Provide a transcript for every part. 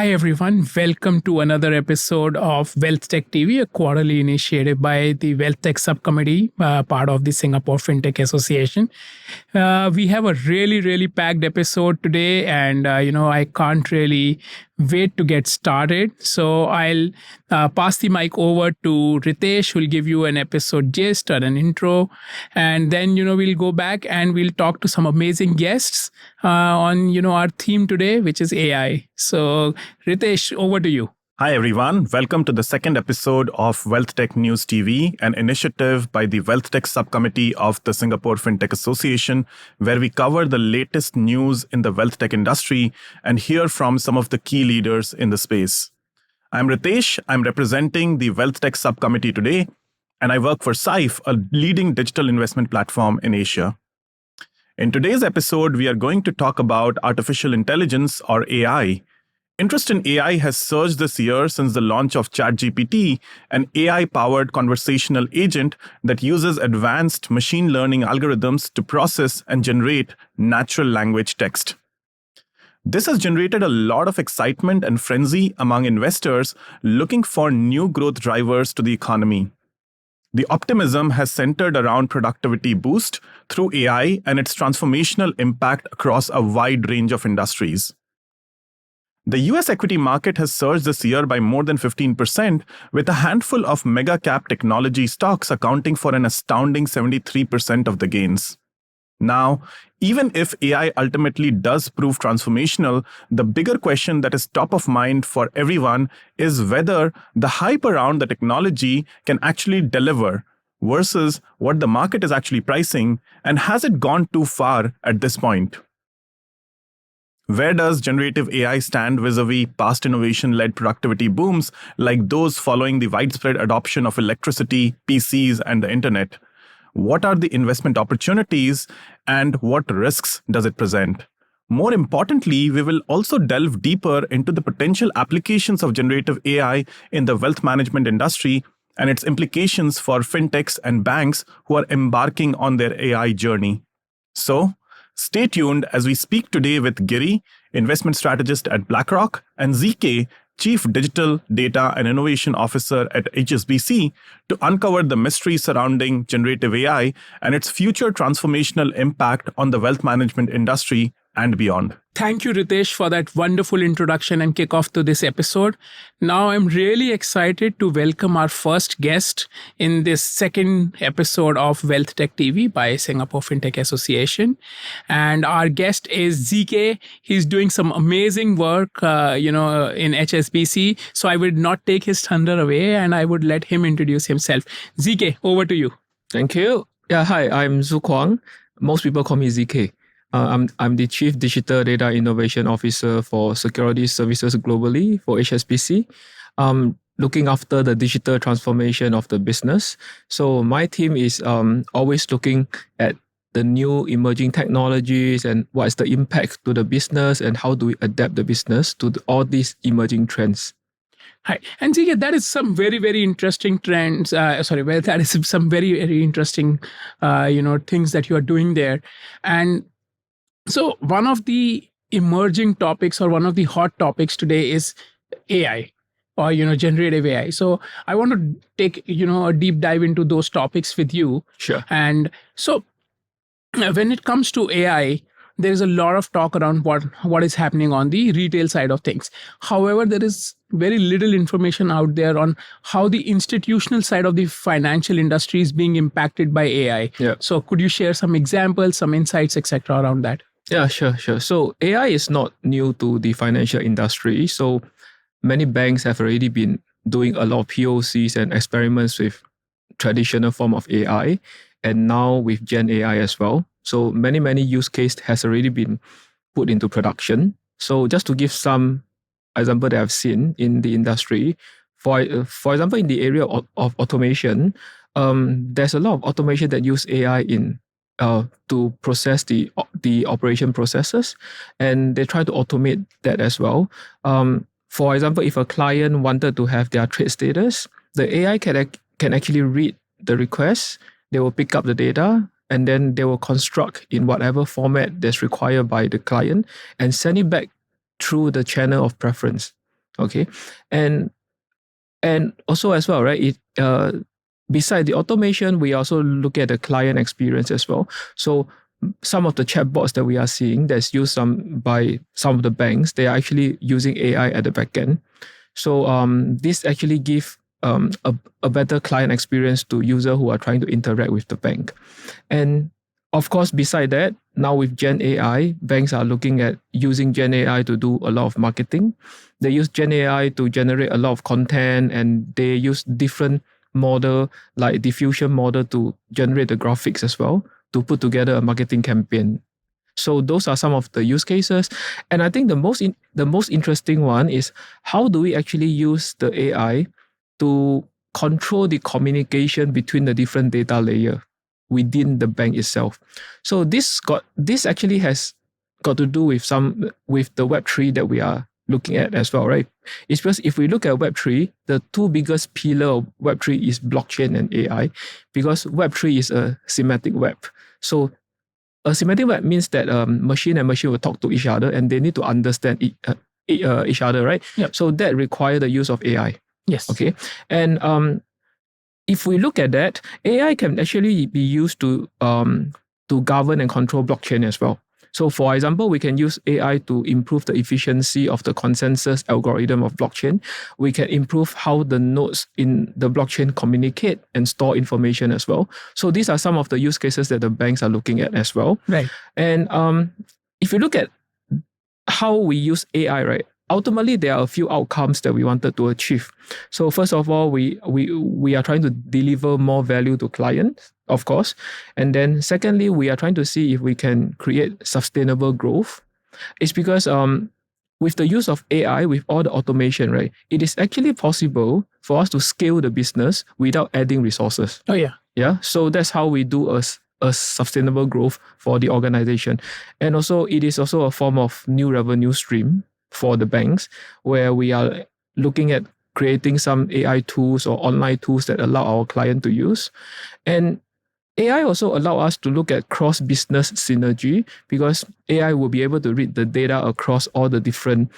Hi everyone, welcome to another episode of WealthTech TV, a quarterly initiative by the WealthTech Subcommittee, part of the Singapore FinTech Association. We have a really packed episode today, and I can't really wait to get started. So I'll pass the mic over to Ritesh, who'll give you an episode gist or an intro, and then we'll go back and we'll talk to some amazing guests on our theme today, which is AI. So Ritesh, over to you. Hi everyone, welcome to the second episode of WealthTech News TV, an initiative by the WealthTech Subcommittee of the Singapore FinTech Association, where we cover the latest news in the wealth tech industry and hear from some of the key leaders in the space. I'm Ritesh, I'm representing the WealthTech Subcommittee today, and I work for SIFE, a leading digital investment platform in Asia. In today's episode, we are going to talk about artificial intelligence, or AI. Interest in AI has surged this year since the launch of ChatGPT, an AI-powered conversational agent that uses advanced machine learning algorithms to process and generate natural language text. This has generated a lot of excitement and frenzy among investors looking for new growth drivers to the economy. The optimism has centered around productivity boost through AI and its transformational impact across a wide range of industries. The US equity market has surged this year by more than 15%, with a handful of mega-cap technology stocks accounting for an astounding 73% of the gains. Now, even if AI ultimately does prove transformational, the bigger question that is top of mind for everyone is whether the hype around the technology can actually deliver versus what the market is actually pricing, and has it gone too far at this point? Where does generative AI stand vis-a-vis past innovation-led productivity booms like those following the widespread adoption of electricity, PCs, and the internet? What are the investment opportunities and what risks does it present? More importantly, we will also delve deeper into the potential applications of generative AI in the wealth management industry and its implications for fintechs and banks who are embarking on their AI journey. So, stay tuned as we speak today with Giri, investment strategist at BlackRock, and ZK, Chief Digital, Data and Innovation Officer at HSBC, to uncover the mystery surrounding generative AI and its future transformational impact on the wealth management industry and beyond. Thank you, Ritesh, for that wonderful introduction and kickoff to this episode. Now, I'm really excited to welcome our first guest in this second episode of WealthTech TV by Singapore FinTech Association. And our guest is ZK. He's doing some amazing work, in HSBC. So I would not take his thunder away and I would let him introduce himself. ZK, over to you. Thank you. Yeah, hi, I'm Kuang. Most people call me ZK. I'm the Chief Digital Data Innovation Officer for Security Services globally for HSBC, looking after the digital transformation of the business. So my team is always looking at the new emerging technologies and what is the impact to the business and how do we adapt the business to all these emerging trends. Hi. And Zika, that is some very interesting trends. That is some very interesting, things that you are doing there. And so one of the emerging topics or one of the hot topics today is AI or, generative AI. So I want to take, a deep dive into those topics with you. Sure. And so when it comes to AI, there is a lot of talk around what is happening on the retail side of things. However, there is very little information out there on how the institutional side of the financial industry is being impacted by AI. Yeah. So could you share some examples, some insights, etc. around that? Yeah, sure. So AI is not new to the financial industry. So many banks have already been doing a lot of POCs and experiments with traditional form of AI, and now with Gen AI as well. So many use case has already been put into production. So just to give some example that I've seen in the industry, for example, in the area of automation, there's a lot of automation that use AI in to process the operation processes, and they try to automate that as well. For example, if a client wanted to have their trade status, the AI can actually read the request. They will pick up the data and then they will construct in whatever format that's required by the client and send it back through the channel of preference. Okay, and also as well, right? Beside the automation, we also look at the client experience as well. So some of the chatbots that we are seeing that's used by some of the banks, they are actually using AI at the back end. So this actually give a better client experience to users who are trying to interact with the bank. And of course, beside that, now with Gen AI, banks are looking at using Gen AI to do a lot of marketing. They use Gen AI to generate a lot of content, and they use different model like diffusion model to generate the graphics as well to put together a marketing campaign. So those are some of the use cases, and I think the most interesting one is how do we actually use the AI to control the communication between the different data layer within the bank itself. So this actually has got to do with the Web3 that we are looking at as well, right? It's because if we look at Web3, the two biggest pillar of Web3 is blockchain and AI, because Web3 is a semantic web. So a semantic web means that machine and machine will talk to each other and they need to understand each other, right? Yep. So that requires the use of AI. Yes. Okay. And if we look at that, AI can actually be used to govern and control blockchain as well. So for example, we can use AI to improve the efficiency of the consensus algorithm of blockchain. We can improve how the nodes in the blockchain communicate and store information as well. So these are some of the use cases that the banks are looking at as well. Right. And if you look at how we use AI, right, ultimately there are a few outcomes that we wanted to achieve. So first of all, we are trying to deliver more value to clients, of course. And then secondly, we are trying to see if we can create sustainable growth. It's because with the use of AI, with all the automation, right, it is actually possible for us to scale the business without adding resources. Oh, yeah. Yeah. So that's how we do a sustainable growth for the organization. And also, it is also a form of new revenue stream for the banks, where we are looking at creating some AI tools or online tools that allow our client to use. And AI also allow us to look at cross-business synergy, because AI will be able to read the data across all the different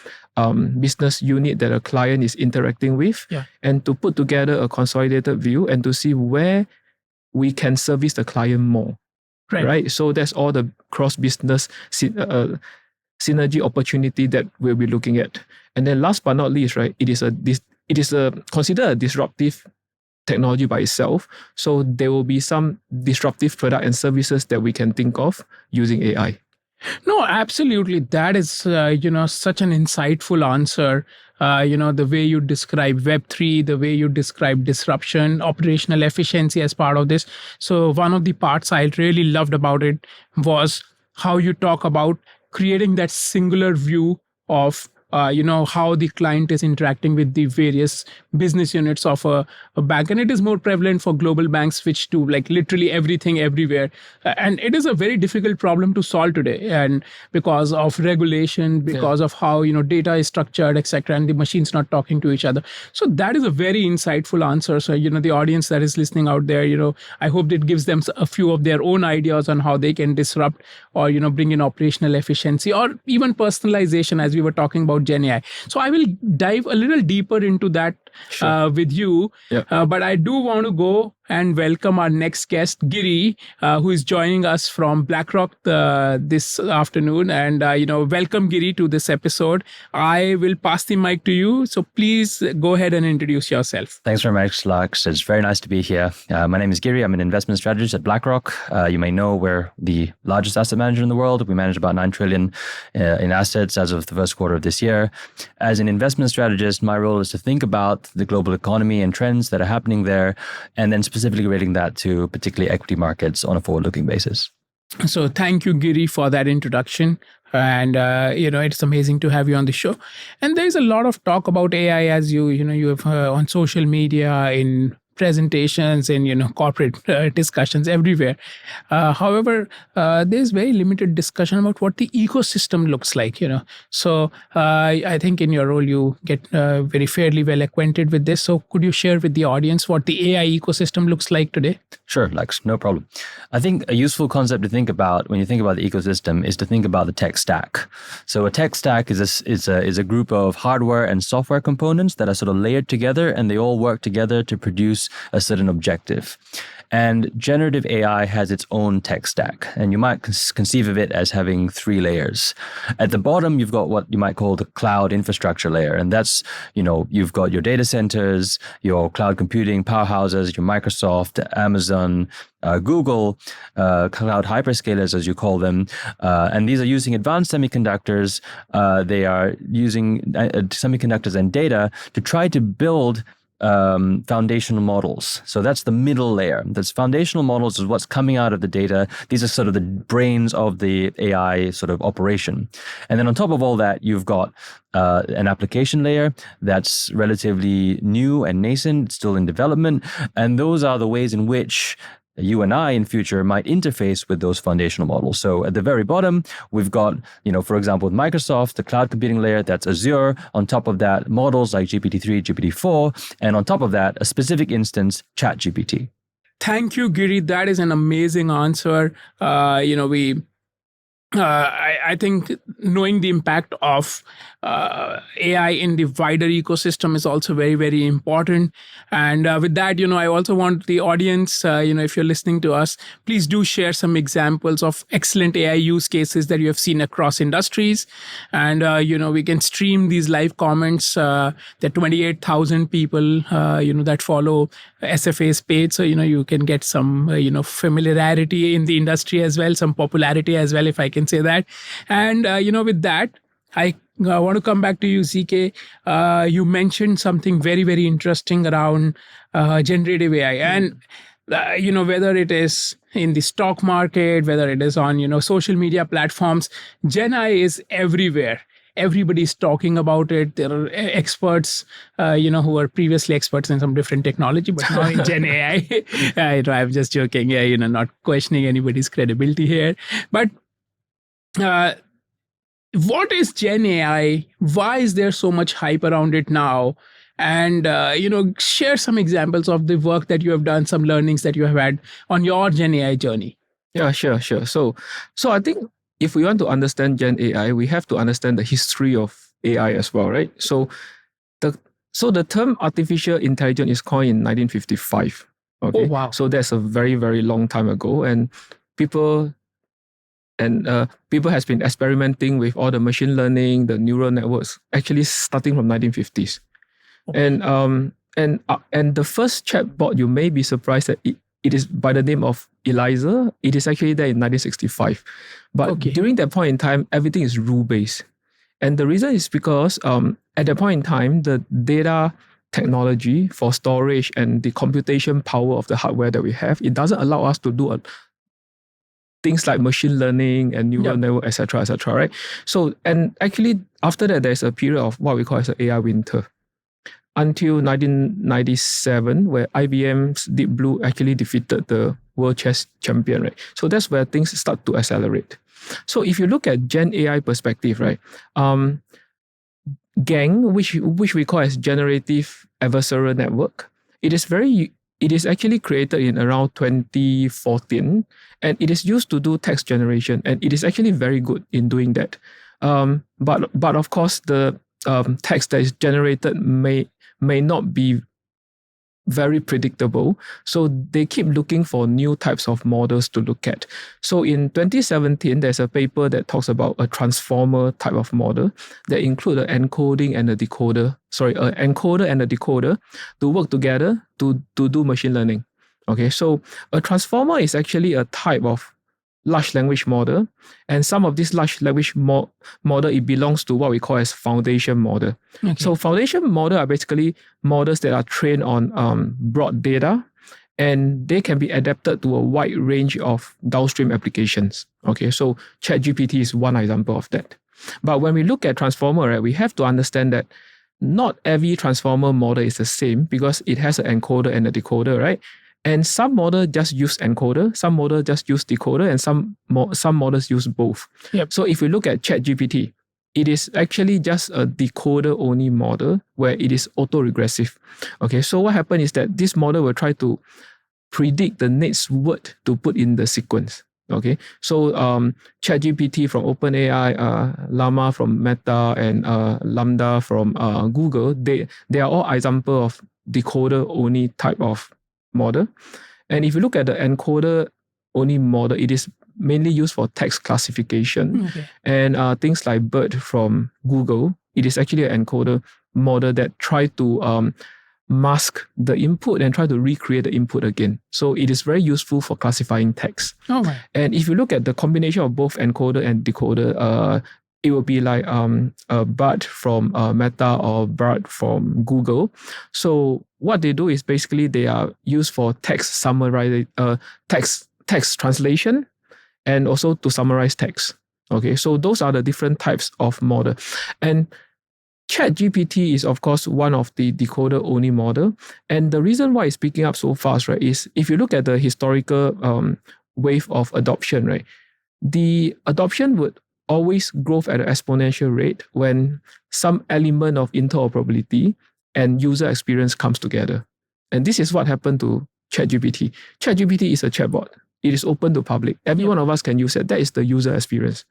business unit that a client is interacting with, and to put together a consolidated view and to see where we can service the client more. Right? So that's all the cross-business synergy opportunity that we'll be looking at. And then last but not least, right, it is considered a disruptive technology by itself. So there will be some disruptive product and services that we can think of using AI. No, absolutely. That is, such an insightful answer. The way you describe Web3, the way you describe disruption, operational efficiency as part of this. So one of the parts I really loved about it was how you talk about creating that singular view of how the client is interacting with the various business units of a bank. And it is more prevalent for global banks, which do like literally everything everywhere. And it is a very difficult problem to solve today. And because of regulation, because of how, data is structured, etc., and the machines not talking to each other. So that is a very insightful answer. So, the audience that is listening out there, I hope it gives them a few of their own ideas on how they can disrupt or, bring in operational efficiency or even personalization, as we were talking about Gen AI. So I will dive a little deeper into that with you. But I do want to go and welcome our next guest, Giri, who is joining us from BlackRock this afternoon. And, welcome, Giri, to this episode. I will pass the mic to you. So please go ahead and introduce yourself. Thanks very much, Lux. It's very nice to be here. My name is Giri. I'm an investment strategist at BlackRock. You may know we're the largest asset manager in the world. We manage about 9 trillion in assets as of the first quarter of this year. As an investment strategist, my role is to think about the global economy and trends that are happening there, and then specifically relating that to particularly equity markets on a forward-looking basis. So thank you, Giri, for that introduction. And, it's amazing to have you on the show. And there's a lot of talk about AI, as you have on social media, in presentations, in corporate discussions everywhere. However, there's very limited discussion about what the ecosystem looks like. So I think in your role you get very fairly well acquainted with this. So could you share with the audience what the AI ecosystem looks like today? Sure, Lex, no problem. I think a useful concept to think about when you think about the ecosystem is to think about the tech stack. So a tech stack is a group of hardware and software components that are sort of layered together, and they all work together to produce a certain objective. And generative AI has its own tech stack, and you might conceive of it as having 3 layers. At the bottom, you've got what you might call the cloud infrastructure layer, and that's, you've got your data centers, your cloud computing powerhouses, your Microsoft, Amazon, Google, cloud hyperscalers, as you call them, and these are using advanced semiconductors. They are using semiconductors and data to try to build foundational models. So that's the middle layer. That's foundational models is what's coming out of the data. These are sort of the brains of the AI sort of operation. And then on top of all that, you've got an application layer that's relatively new and nascent, still in development. And those are the ways in which you and I in future might interface with those foundational models. So at the very bottom, we've got, for example, with Microsoft, the cloud computing layer, that's Azure. On top of that, models like GPT-3, GPT-4. And on top of that, a specific instance, ChatGPT. Thank you, Giri. That is an amazing answer. I think knowing the impact of AI in the wider ecosystem is also very, very important. And with that, I also want the audience, if you're listening to us, please do share some examples of excellent AI use cases that you have seen across industries. And, we can stream these live comments. There are 28,000 people, that follow SFA's page. So, you can get some, familiarity in the industry as well, some popularity as well, if I can say that. And, with that, I want to come back to you, ZK. You mentioned something very, very interesting around generative AI. And, whether it is in the stock market, whether it is on, social media platforms, Gen AI is everywhere. Everybody's talking about it. There are experts, who were previously experts in some different technology, but now in Gen AI. I'm just joking. Yeah, not questioning anybody's credibility here. But what is Gen AI? Why is there so much hype around it now? And, share some examples of the work that you have done, some learnings that you have had on your Gen AI journey. Yeah, sure. So I think if we want to understand Gen AI, we have to understand the history of AI as well, right? So the term artificial intelligence is coined in 1955. Okay. Oh, wow. So that's a very, very long time ago. And people has been experimenting with all the machine learning, the neural networks, actually starting from 1950s. Okay. And the first chatbot, you may be surprised that it is by the name of Eliza. It is actually there in 1965. But during that point in time, everything is rule-based. And the reason is because at that point in time, the data technology for storage and the computation power of the hardware that we have, it doesn't allow us to do things like machine learning and neural network, etc., right? So, and actually, after that, there's a period of what we call as an AI winter. Until 1997, where IBM's Deep Blue actually defeated the world chess champion, right? So that's where things start to accelerate. So if you look at Gen AI perspective, right, GAN, which we call as Generative Adversarial Network, it is actually created in around 2014, and it is used to do text generation, and it is actually very good in doing that. But of course, the text that is generated may not be very predictable. So they keep looking for new types of models to look at. So in 2017, there's a paper that talks about a transformer type of model that include an encoder and a decoder to work together to do machine learning. Okay, so a transformer is actually a type of large language model, and some of this large language model, it belongs to what we call as foundation model. Okay. So foundation model are basically models that are trained on broad data, and they can be adapted to a wide range of downstream applications. Okay, so ChatGPT is one example of that. But when we look at transformer, right, we have to understand that not every transformer model is the same because it has an encoder and a decoder, right? And some models just use encoder, some models just use decoder, and some models use both. Yep. So if we look at ChatGPT, it is actually just a decoder-only model where it is auto-regressive. Okay, so what happened is that this model will try to predict the next word to put in the sequence. Okay, so ChatGPT from OpenAI, Llama from Meta, and Lambda from Google, they are all example of decoder-only type of model. And if you look at the encoder-only model, it is mainly used for text classification. Okay. And things like BERT from Google, it is actually an encoder model that try to mask the input and try to recreate the input again. So it is very useful for classifying text. Oh, right. And if you look at the combination of both encoder and decoder, it will be like BART from Meta or BART from Google. So what they do is basically they are used for text summary, text translation, and also to summarize text. Okay, so those are the different types of model. And ChatGPT is, of course, one of the decoder-only model. And the reason why it's picking up so fast, right, is if you look at the historical wave of adoption, right, the adoption would always grow at an exponential rate when some element of interoperability and user experience comes together. And this is what happened to ChatGPT. ChatGPT is a chatbot. It is open to public. Every one of us can use it. That is the user experience.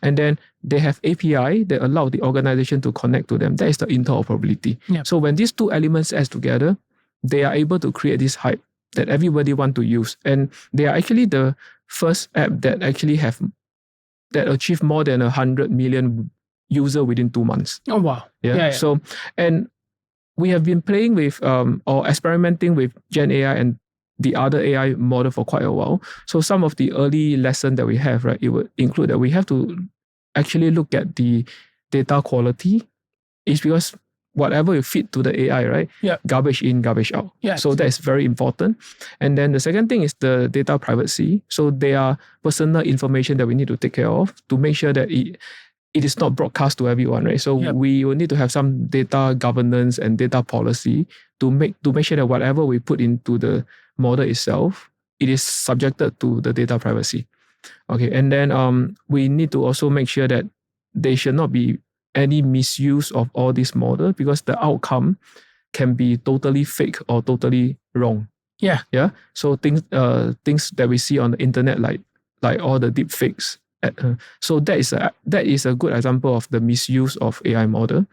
And then they have API that allow the organization to connect to them. That is the interoperability. Yep. So when these two elements add together, they are able to create this hype that everybody want to use. And they are actually the first app that actually achieve more than 100 million user within 2 months. Oh, wow. Yeah. So, and we have been playing with or experimenting with Gen AI and the other AI model for quite a while. So some of the early lesson that we have, right, it would include that we have to actually look at the data quality. It's because whatever you feed to the AI, right? Yeah. Garbage in, garbage out. Yeah. So that is very important. And then the second thing is the data privacy. So there are personal information that we need to take care of to make sure that it is not broadcast to everyone, right? So we will need to have some data governance and data policy to make sure that whatever we put into the model itself, it is subjected to the data privacy. Okay, and then we need to also make sure that there should not be any misuse of all these models because the outcome can be totally fake or totally wrong. Yeah. Yeah. So things that we see on the internet, like all the deep fakes. So that is a good example of the misuse of AI model.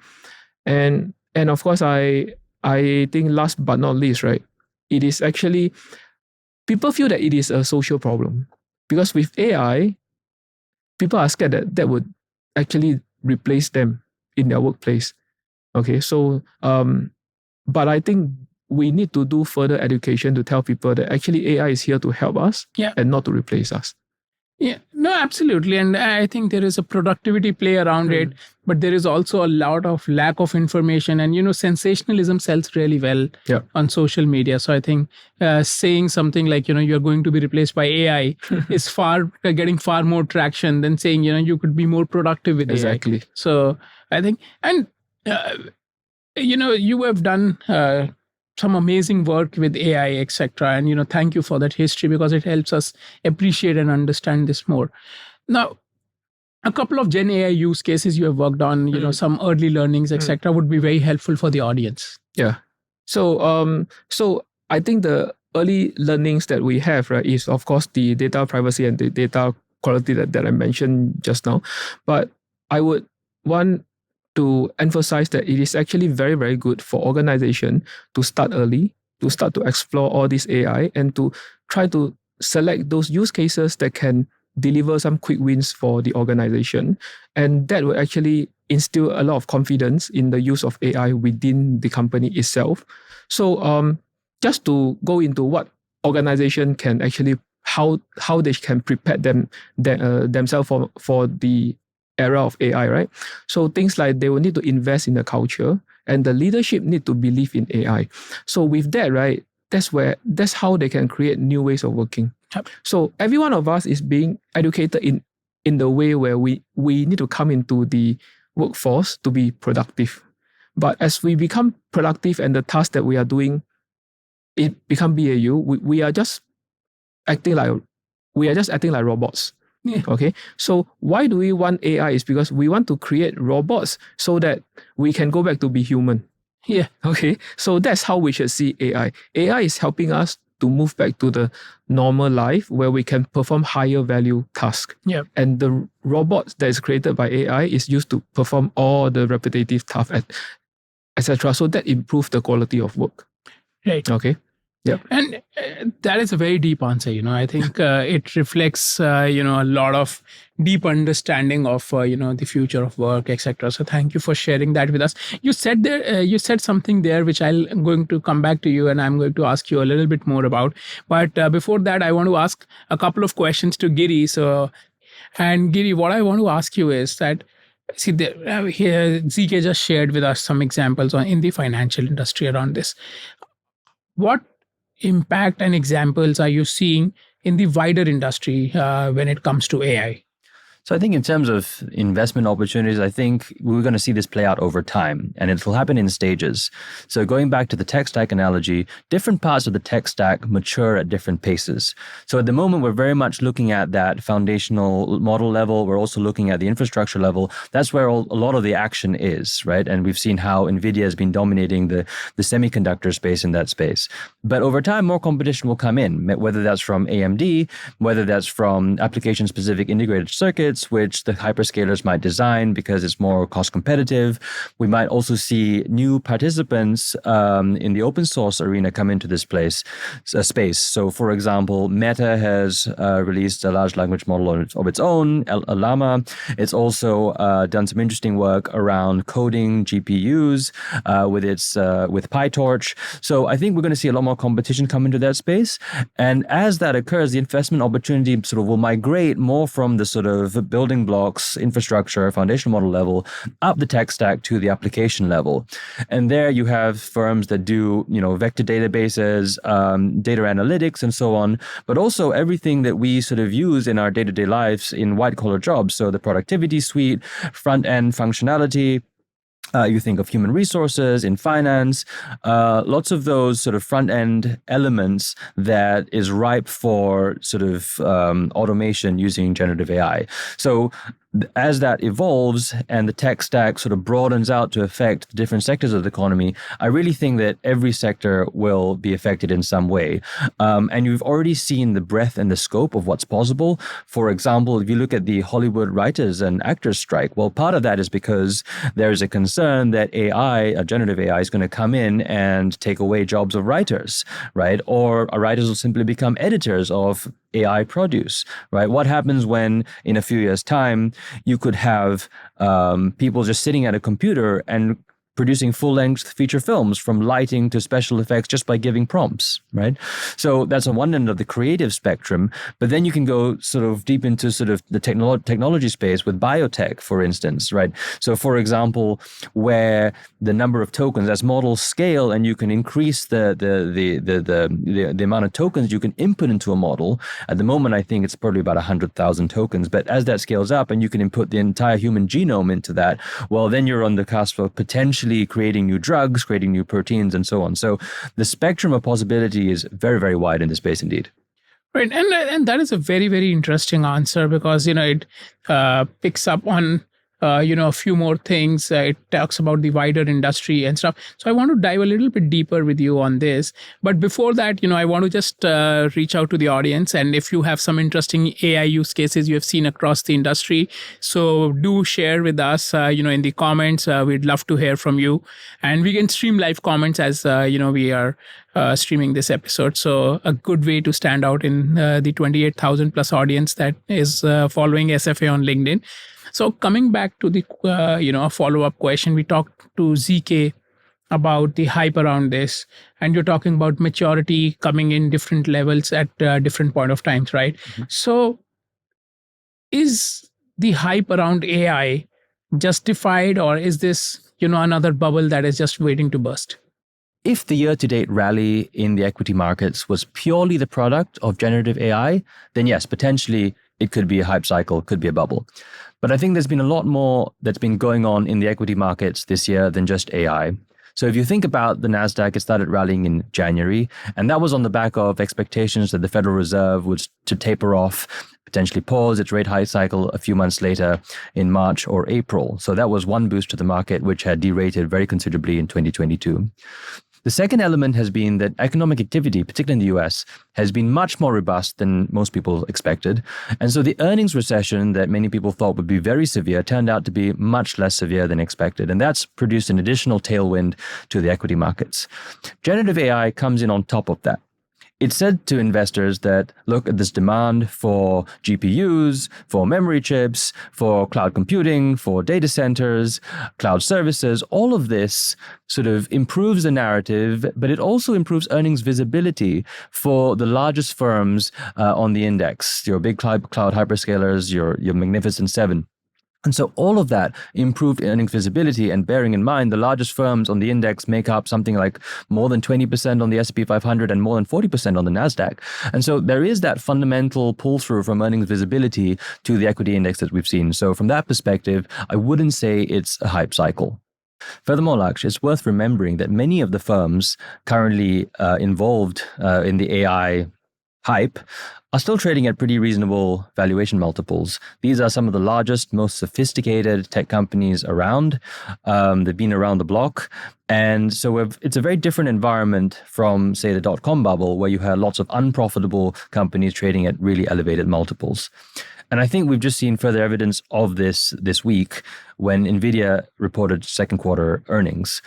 And of course, I think last but not least, right, it is actually, people feel that it is a social problem because with AI, people are scared that would actually replace them in their workplace. Okay, so but I think we need to do further education to tell people that actually AI is here to help us and not to replace us. Yeah, no, absolutely. And I think there is a productivity play around it, but there is also a lot of lack of information and, sensationalism sells really well on social media. So I think saying something like, you're going to be replaced by AI is getting far more traction than saying, you could be more productive with AI. Exactly. So I think, and, you have done some amazing work with AI, etc. And, thank you for that history because it helps us appreciate and understand this more. Now, a couple of Gen AI use cases you have worked on, some early learnings, etc. would be very helpful for the audience. Yeah. So, so I think the early learnings that we have, right, is of course the data privacy and the data quality that I mentioned just now. But I would want to emphasize that it is actually very, very good for organization to start early, to start to explore all this AI and to try to select those use cases that can deliver some quick wins for the organization. And that will actually instill a lot of confidence in the use of AI within the company itself. So just to go into what organization can actually, how they can prepare themselves for the era of AI, right? So things like they will need to invest in the culture and the leadership need to believe in AI. So with that, right, that's how they can create new ways of working. Yep. So every one of us is being educated in the way where we need to come into the workforce to be productive. But as we become productive and the task that we are doing, it become BAU, we are just acting like robots. Yeah. Okay. So why do we want AI? Is because we want to create robots so that we can go back to be human. Yeah. Okay. So that's how we should see AI. AI is helping us to move back to the normal life where we can perform higher value tasks. Yeah. And the robot that is created by AI is used to perform all the repetitive tasks, etc. So that improves the quality of work. Right. Okay. Yeah. And that is a very deep answer. I think it reflects, a lot of deep understanding of, the future of work, etc. So thank you for sharing that with us. You said something there, which I'm going to come back to you and I'm going to ask you a little bit more about. But before that, I want to ask a couple of questions to Giri. And Giri, what I want to ask you is that, see, here ZK just shared with us some examples in the financial industry around this. What impact and examples are you seeing in the wider industry when it comes to AI? So I think in terms of investment opportunities, I think we're going to see this play out over time, and it will happen in stages. So going back to the tech stack analogy, different parts of the tech stack mature at different paces. So at the moment, we're very much looking at that foundational model level. We're also looking at the infrastructure level. That's where a lot of the action is, right? And we've seen how NVIDIA has been dominating the semiconductor space in that space. But over time, more competition will come in, whether that's from AMD, whether that's from application-specific integrated circuits, which the hyperscalers might design because it's more cost competitive. We might also see new participants in the open source arena come into this space. So, for example, Meta has released a large language model of its own, Llama. It's also done some interesting work around coding GPUs with PyTorch. So I think we're going to see a lot more competition come into that space. And as that occurs, the investment opportunity sort of will migrate more from the sort of building blocks, infrastructure, foundation model level, up the tech stack to the application level. And there you have firms that do, vector databases, data analytics, and so on, but also everything that we sort of use in our day-to-day lives in white-collar jobs. So the productivity suite, front-end functionality. You think of human resources in finance, lots of those sort of front-end elements that is ripe for sort of automation using generative AI. So as that evolves and the tech stack sort of broadens out to affect different sectors of the economy, I really think that every sector will be affected in some way. And you've already seen the breadth and the scope of what's possible. For example, if you look at the Hollywood writers and actors strike, well, part of that is because there is a concern that generative AI, is going to come in and take away jobs of writers, right? Or writers will simply become editors of AI produce, right? What happens when in a few years' time, you could have people just sitting at a computer and producing full-length feature films from lighting to special effects just by giving prompts, right? So that's on one end of the creative spectrum, but then you can go sort of deep into sort of the technology space with biotech, for instance, right? So for example, where the number of tokens as models scale and you can increase the amount of tokens you can input into a model. At the moment, I think it's probably about 100,000 tokens, but as that scales up and you can input the entire human genome into that, well, then you're on the cusp of potentially creating new drugs, creating new proteins, and so on. So the spectrum of possibility is very, very wide in this space indeed. Right. And that is a very, very interesting answer because, it picks up on, a few more things. It talks about the wider industry and stuff. So I want to dive a little bit deeper with you on this. But before that, I want to just reach out to the audience. And if you have some interesting AI use cases you have seen across the industry, so do share with us, in the comments. We'd love to hear from you. And we can stream live comments as, we are streaming this episode. So a good way to stand out in the 28,000 plus audience that is following SFA on LinkedIn. So coming back to the, follow-up question, we talked to ZK about the hype around this, and you're talking about maturity coming in different levels at different point of times, right? Mm-hmm. So is the hype around AI justified, or is this, another bubble that is just waiting to burst? If the year-to-date rally in the equity markets was purely the product of generative AI, then yes, potentially it could be a hype cycle, could be a bubble. But I think there's been a lot more that's been going on in the equity markets this year than just AI. So if you think about the NASDAQ, it started rallying in January, and that was on the back of expectations that the Federal Reserve was to taper off, potentially pause its rate hike cycle a few months later in March or April. So that was one boost to the market, which had derated very considerably in 2022. The second element has been that economic activity, particularly in the US, has been much more robust than most people expected. And so the earnings recession that many people thought would be very severe turned out to be much less severe than expected. And that's produced an additional tailwind to the equity markets. Generative AI comes in on top of that. It said to investors that, look at this demand for GPUs, for memory chips, for cloud computing, for data centers, cloud services. All of this sort of improves the narrative, but it also improves earnings visibility for the largest firms on the index, your big cloud hyperscalers, your Magnificent Seven. And so all of that improved earnings visibility, and bearing in mind the largest firms on the index make up something like more than 20% on the S&P 500 and more than 40% on the NASDAQ. And so there is that fundamental pull through from earnings visibility to the equity index that we've seen. So from that perspective, I wouldn't say it's a hype cycle. Furthermore, Laksh, it's worth remembering that many of the firms currently involved in the AI hype are still trading at pretty reasonable valuation multiples. These are some of the largest, most sophisticated tech companies around. They've been around the block. And so it's a very different environment from, say, the dot-com bubble, where you had lots of unprofitable companies trading at really elevated multiples. And I think we've just seen further evidence of this week when NVIDIA reported second quarter earnings.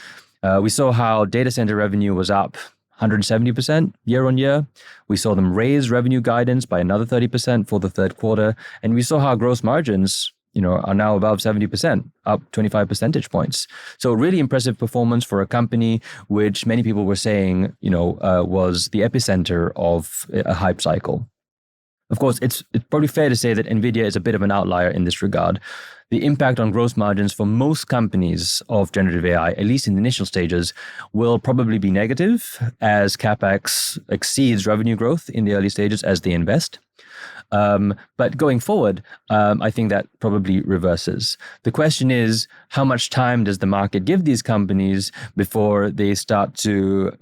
We saw how data center revenue was up 170% year on year. We saw them raise revenue guidance by another 30% for the third quarter. And we saw how gross margins, are now above 70%, up 25 percentage points. So really impressive performance for a company which many people were saying, was the epicenter of a hype cycle. Of course, it's probably fair to say that NVIDIA is a bit of an outlier in this regard. The impact on gross margins for most companies of generative AI, at least in the initial stages, will probably be negative as CapEx exceeds revenue growth in the early stages as they invest. But going forward, I think that probably reverses. The question is, how much time does the market give these companies before they start to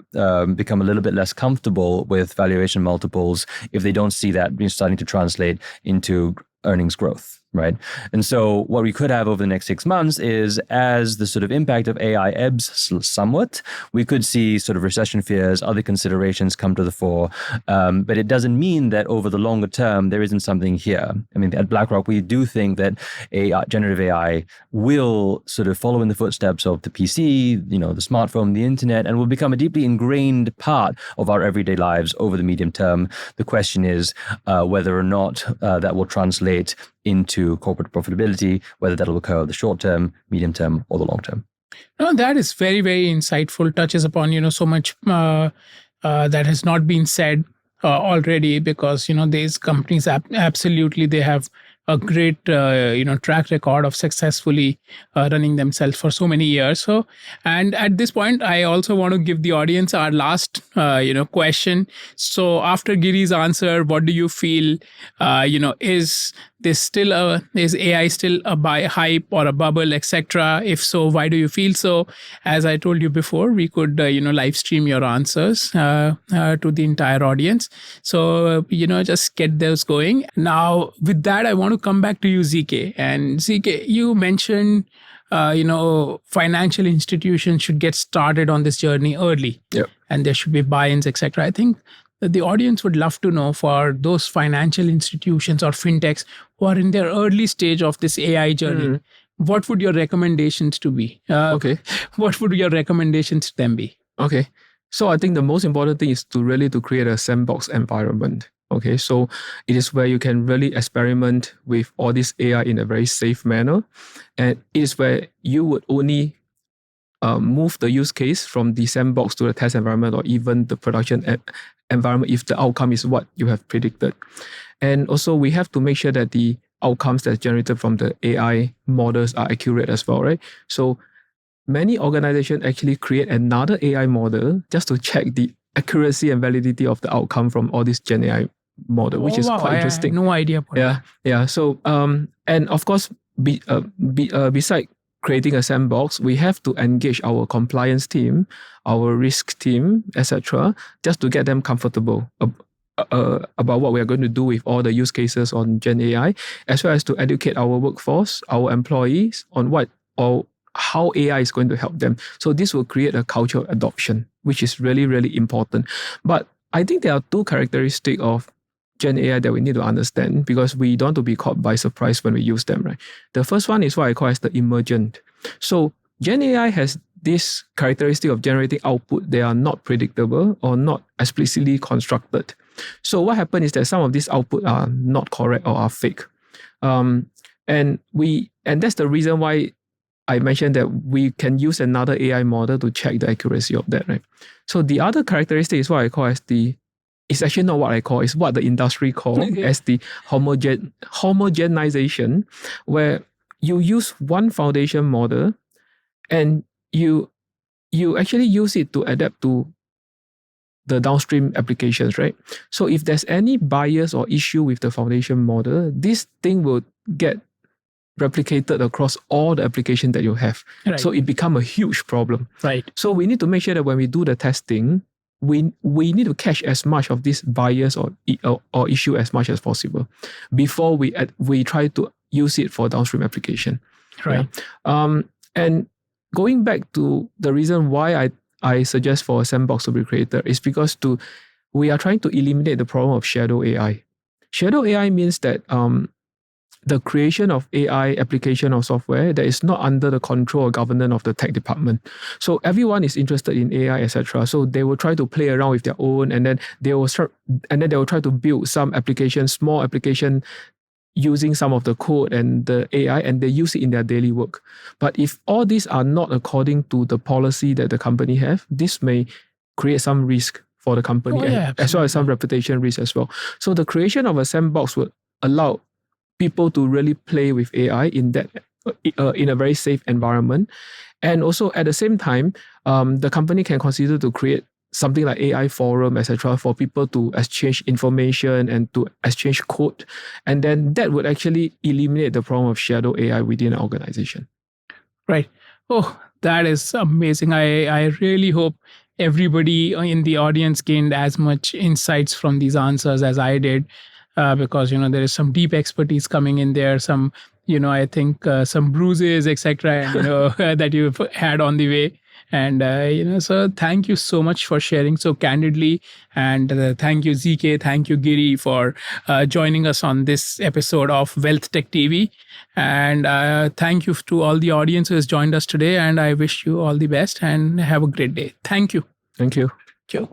become a little bit less comfortable with valuation multiples if they don't see that starting to translate into earnings growth, right? And so what we could have over the next 6 months is, as the sort of impact of AI ebbs somewhat, we could see sort of recession fears, other considerations come to the fore. But it doesn't mean that over the longer term, there isn't something here. I mean, at BlackRock, we do think that generative AI will sort of follow in the footsteps of the PC, the smartphone, the internet, and will become a deeply ingrained part of our everyday lives over the medium term. The question is whether or not that will translate into corporate profitability, whether that'll occur over the short term, medium term, or the long term. No, that is very, very insightful. Touches upon, so much that has not been said already, because, these companies absolutely, they have a great, track record of successfully running themselves for so many years. So, and at this point, I also want to give the audience our last, question. So after Giri's answer, what do you feel, is AI still a hype or a bubble, etc.? If so, why do you feel so? As I told you before, we could, live stream your answers to the entire audience. So, just get those going. Now, with that, I want to come back to you, ZK. And ZK, you mentioned, financial institutions should get started on this journey early. Yep. And there should be buy-ins, etc. I think that the audience would love to know, for those financial institutions or fintechs who are in their early stage of this AI journey, what would your recommendations to be? What would your recommendations to them be? Okay. So I think the most important thing is to create a sandbox environment. Okay. So it is where you can really experiment with all this AI in a very safe manner. And it is where you would only move the use case from the sandbox to the test environment, or even the production environment, if the outcome is what you have predicted. And also, we have to make sure that the outcomes that's generated from the AI models are accurate as well, right? So many organizations actually create another AI model just to check the accuracy and validity of the outcome from all these Gen AI model, which is quite interesting. I had no idea about that. Yeah. So, and of course, beside creating a sandbox, we have to engage our compliance team, our risk team, etc., just to get them comfortable about what we are going to do with all the use cases on Gen AI, as well as to educate our workforce, our employees on what or how AI is going to help them. So this will create a culture of adoption, which is really, really important. But I think there are two characteristics of Gen AI that we need to understand, because we don't want to be caught by surprise when we use them, right? The first one is what I call as the emergent. So Gen AI has this characteristic of generating output that are not predictable or not explicitly constructed. So what happens is that some of these output are not correct or are fake. And that's the reason why I mentioned that we can use another AI model to check the accuracy of that, right? So the other characteristic is what I call as it's actually not what I call, it's what the industry calls as the homogenization, where you use one foundation model and you actually use it to adapt to the downstream applications, right? So if there's any bias or issue with the foundation model, this thing will get replicated across all the applications that you have. Right. So it becomes a huge problem. Right. So we need to make sure that when we do the testing, we need to catch as much of this bias or issue as much as possible before we try to use it for downstream application. Right. Yeah. And going back to the reason why I suggest for a sandbox to be created is because we are trying to eliminate the problem of shadow AI. Shadow AI means that the creation of AI application or software that is not under the control or governance of the tech department. So everyone is interested in AI, etc. So they will try to play around with their own, and then they will try to build some application, small application, using some of the code and the AI, and they use it in their daily work. But if all these are not according to the policy that the company have, this may create some risk for the company, as well as some reputation risk as well. So the creation of a sandbox would allow people to really play with AI in a very safe environment. And also at the same time, the company can consider to create something like AI forum, etc., for people to exchange information and to exchange code. And then that would actually eliminate the problem of shadow AI within an organization. Right. Oh, that is amazing. I really hope everybody in the audience gained as much insights from these answers as I did. Because there is some deep expertise coming in there, some I think some bruises, etc. that you've had on the way, and so thank you so much for sharing so candidly, and thank you ZK, thank you Giri for joining us on this episode of WealthTech TV, and thank you to all the audience who has joined us today, and I wish you all the best and have a great day. Thank you. Thank you. Sure.